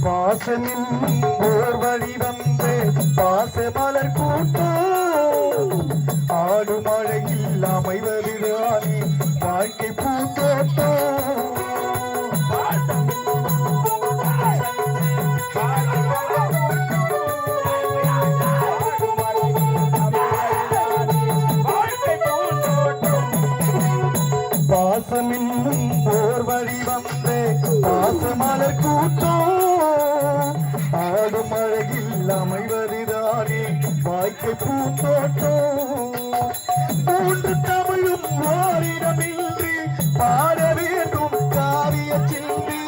பாசனின் ஓர் வழி வந்து பாச மலர் கூட்டம் ஆடு மழையில் அமைவதுதானே வாழ்க்கை பூத்தோட்டம் பாசமின் ஓர் வழி வந்து பாச மலர் கூட்டம் ஆடும் அழகில் அமைவதுதானே வாழ்க்கை பூத்தோட்டம் மூன்று தமிழும் ஓரிடமின்றி பாட வேண்டும் காவிய சிந்தி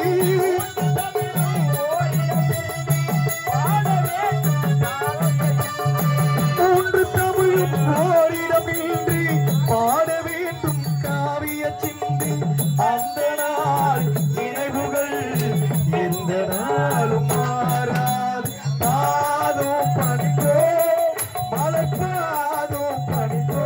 மூன்று தமிழும் ஓரிடமின்றி பாட வேண்டும் காவிய சிந்தி அந்த நாள் நினைவுகள் எந்த நாளும் மாறாது பாதும் பணிந்தோ மலர்பாதும் பணிந்தோ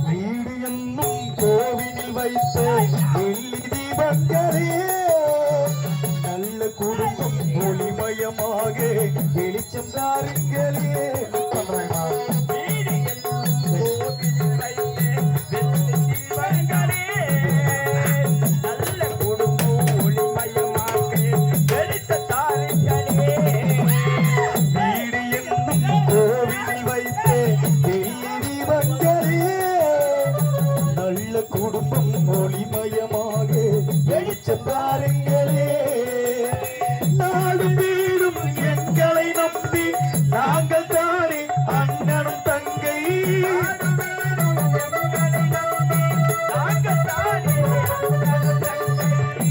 வீடு என்னும் கோவிலில் வைத்த வெள்ளி தீபங்களே நல்ல குடும்பம் ஒளிமயமாக வெளிச்சம் தாருங்களே குடும்பம் ஒளிமயமாக வெளிச்சம் தாருங்களே நாடும் வீடும் எங்களை நம்பி நாங்கள் தானே அண்ணனும் தங்கை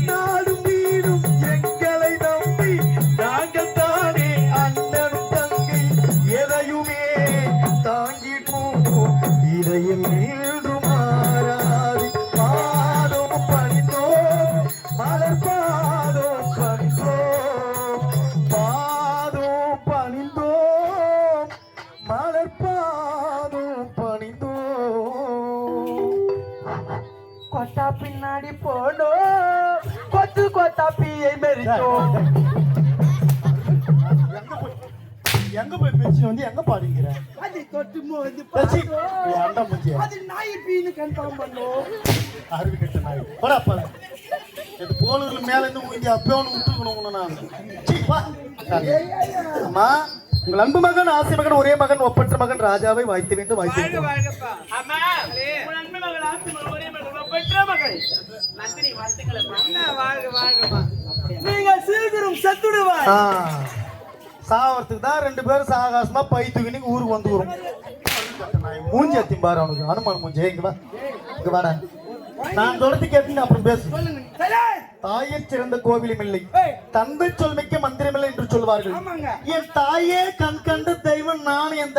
நாடும் வீடும் எங்களை நம்பி நாங்கள் தானே அண்ணனும் தங்கை எதையுமே தாங்கிட்டோம் இதையும் கொட்டா பின்னாடி போனோம் கொத்து கொத்தா பியை மெரிச்சோம் எங்க போய் பேச்சு வந்து எங்க பாடுங்கிற அது தொட்டுமோ வந்து அண்டம் பூச்சி அது நாய் பீனு கன்ஃபார்ம் பண்ணோம் அருவி கட்ட நாய் போடா போடா இது போலூர்ல மேல இருந்து மூஞ்சி அப்பவே ஒன்று விட்டுக்கணும் நான் அம்மா உங்கள் அன்பு மகன் ஆசை மகன் ஒரே மகன் ஒப்பற்ற மகன் ராஜாவை வாய்த்து வேண்டும் வாய்த்து சாவறதுக்கு தான் ரெண்டு பேரும் சாகாசமா பை தூக்கி ஊருக்கு வந்து வரும் மூஞ்சி அத்திம்பாரு அவனுக்கு அனுமான் மூஞ்சி இங்க வாடா நான் தொடர்ந்து கேட்டு அப்புறம் பேசு தாயை சிறந்த கோவிலும் இல்லை தந்தை சொல்மிக்க மந்திரமில்லை என்று சொல்வார்கள் என் தாயே கண் கண்ட தெய்வம் நான் என்